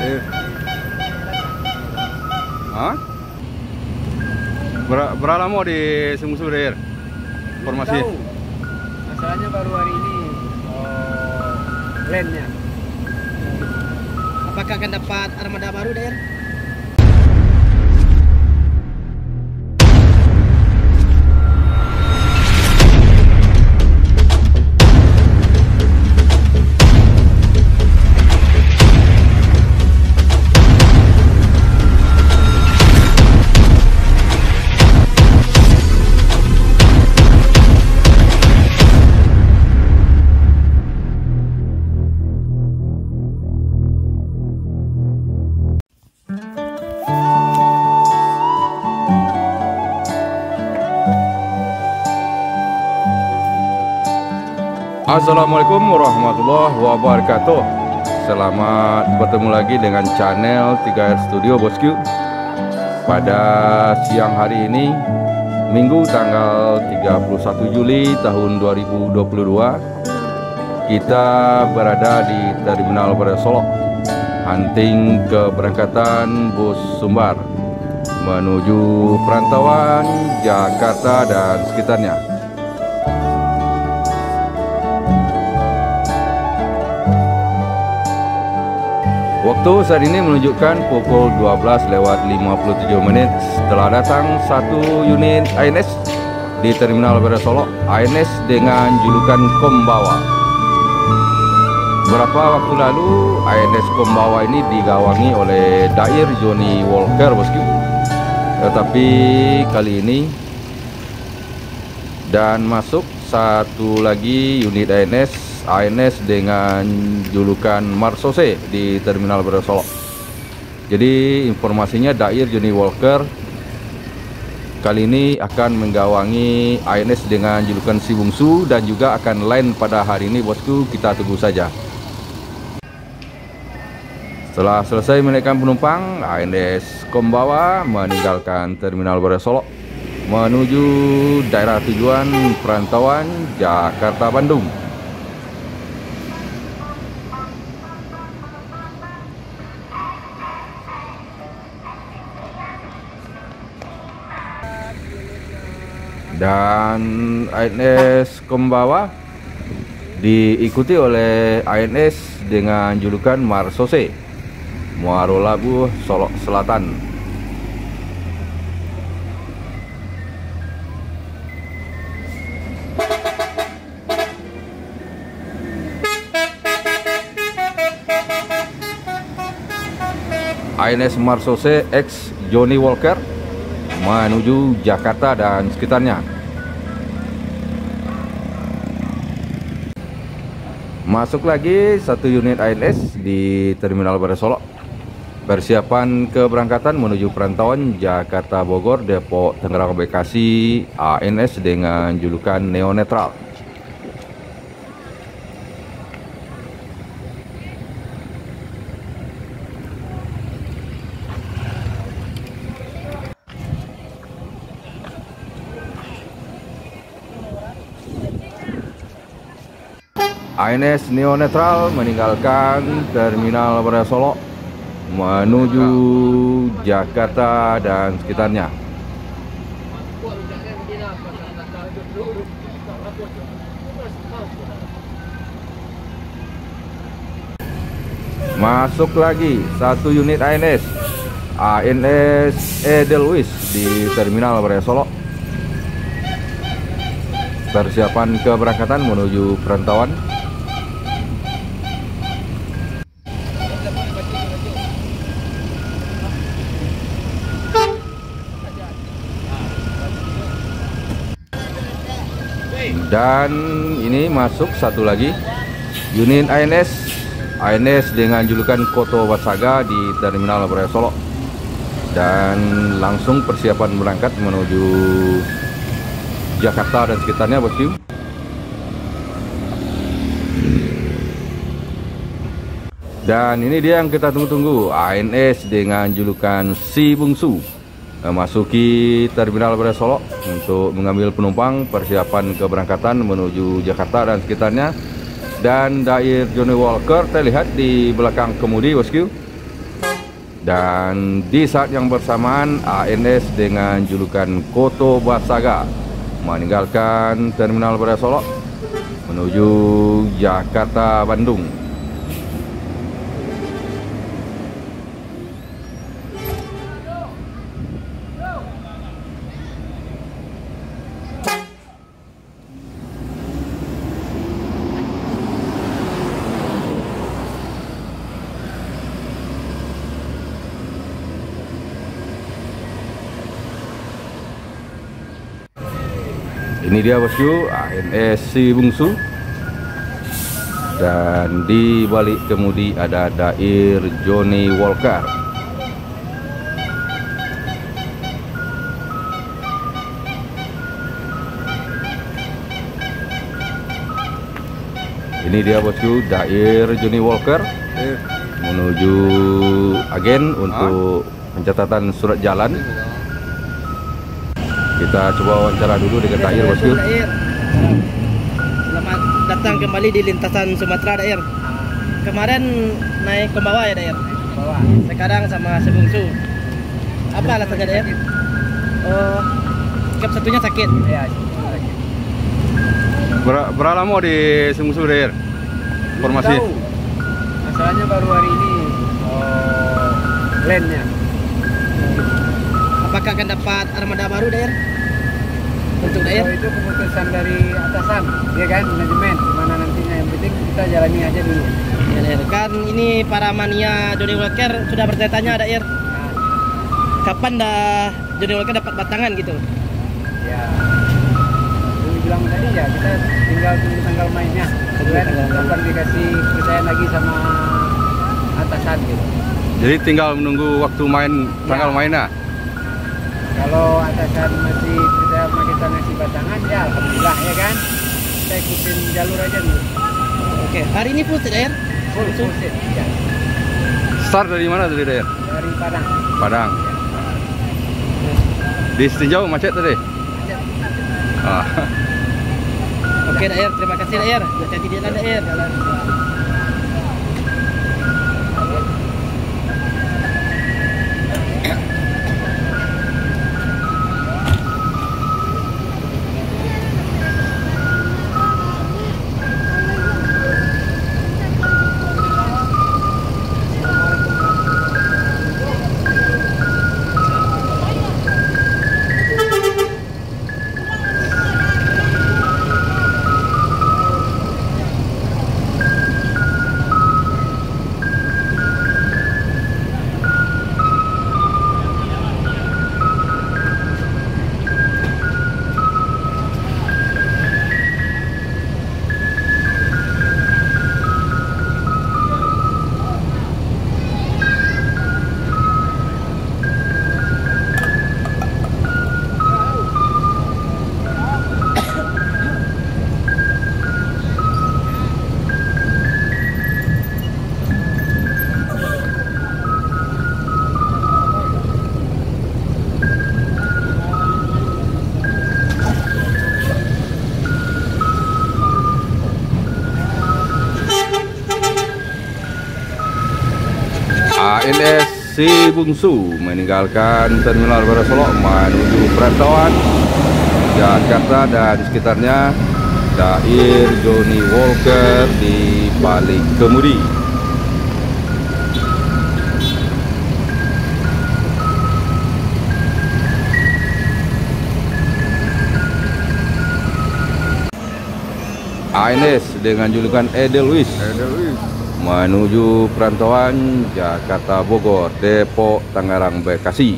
Dair. Hah? Berapa lama di Sibungsu, Dair? Informasi. Tahu. Masalahnya baru hari ini landnya. Apakah akan dapat armada baru, Dair? Assalamualaikum warahmatullahi wabarakatuh. Selamat bertemu lagi dengan channel 3R Studio Bosku. Pada siang hari ini, Minggu tanggal 31 Juli tahun 2022, kita berada di Terminal Bandara Solok, hunting keberangkatan bus Sumbar menuju perantauan Jakarta dan sekitarnya. Waktu saat ini menunjukkan pukul 12:57 setelah datang satu unit ANS di Terminal Bandara Solok, ANS dengan julukan Kombawa. Beberapa waktu lalu ANS Kombawa ini digawangi oleh Dair Johnny Walker, bosku. Tetapi kali ini dan masuk satu lagi unit ANS dengan julukan Marsose di Terminal Bandara Solok. Jadi informasinya Dair Johnny Walker kali ini akan menggawangi ANS dengan julukan Sibungsu dan juga akan land pada hari ini, bosku. Kita tunggu saja. Setelah selesai menaikkan penumpang, ANS Kombawa meninggalkan Terminal Bandara Solok menuju daerah tujuan perantauan Jakarta Bandung. Dan ANS Kombawa diikuti oleh ANS dengan julukan Marsose, Muaro Labu, Solok Selatan. ANS Marsose X Johnny Walker menuju Jakarta dan sekitarnya. Masuk lagi satu unit ANS di Terminal Bandara Solok. Persiapan keberangkatan menuju perantauan Jakarta Bogor, Depok, Tangerang, Bekasi, ANS dengan julukan Neo Netral. ANS Neo Netral meninggalkan Terminal Bandara Solok menuju Jakarta dan sekitarnya. Masuk lagi satu unit ANS Edelweiss di Terminal Bandara Solok. Persiapan keberangkatan menuju perantauan. Dan ini masuk satu lagi unit ANS dengan julukan Koto Wasaga di Terminal Bandara Solok, dan langsung persiapan berangkat menuju Jakarta dan sekitarnya, bosku. Dan ini dia yang kita tunggu-tunggu, ANS dengan julukan Sibungsu memasuki Terminal Bandara Solok untuk mengambil penumpang. Persiapan keberangkatan menuju Jakarta dan sekitarnya. Dan Dair Johnny Walker terlihat di belakang kemudi, bosku. Dan di saat yang bersamaan ANS dengan julukan Koto Basaga meninggalkan Terminal Bandara Solok menuju Jakarta Bandung. Ini dia bosku, ANS Si Bungsu. Dan di balik kemudi ada Dair Johnny Walker. Ini dia bosku, Dair Johnny Walker menuju agen untuk pencatatan surat jalan. Kita coba wawancara dulu dengan Dair bosku. Dair, selamat datang kembali di lintasan Sumatera Dair. Kemarin naik ke bawah ya Dair? Bawah. Sekarang sama Si Bungsu. Apa alasannya Dair? Oh, sikap satunya sakit. Iya, sakit. Berapa lama di Si Bungsu Dair? Informasi? Masalahnya baru hari ini. Plannya. Apakah akan dapat armada baru Dair? Untuk Dair? Oh, itu keputusan dari atasan, ya kan, manajemen. Gimana nantinya, yang penting kita jalani aja dulu. Ya, Dair. Kan ini para mania Johnny Walker sudah bertanya Dair. Nah, Kapan dah Johnny Walker dapat batangan gitu? ya, aku bilang tadi ya, kita tinggal tunggu tanggal mainnya. Kan, kapan dikasih kepercayaan lagi sama atasan gitu. Jadi tinggal menunggu waktu main, tanggal mainnya. Kalau atasan masih percaya sama kita ngasih batangan, ya alhamdulillah ya kan. Kita ikutin jalur aja dulu. Oke, hari ini full Dair? Full set, ya. Start dari mana tadi Dair? Dari Padang. Padang. Di Setinjau macet tadi? Ah. Oke Dair, terima kasih Dair. Hati-hati di jalan Dair. ANS Si Bungsu meninggalkan Terminal Bandara Solok menuju perantauan Jakarta dan sekitarnya. Dair Johnny Walker di balik kemudi. ANS dengan julukan Edelweiss menuju perantauan Jakarta Bogor, Depok, Tangerang, Bekasi.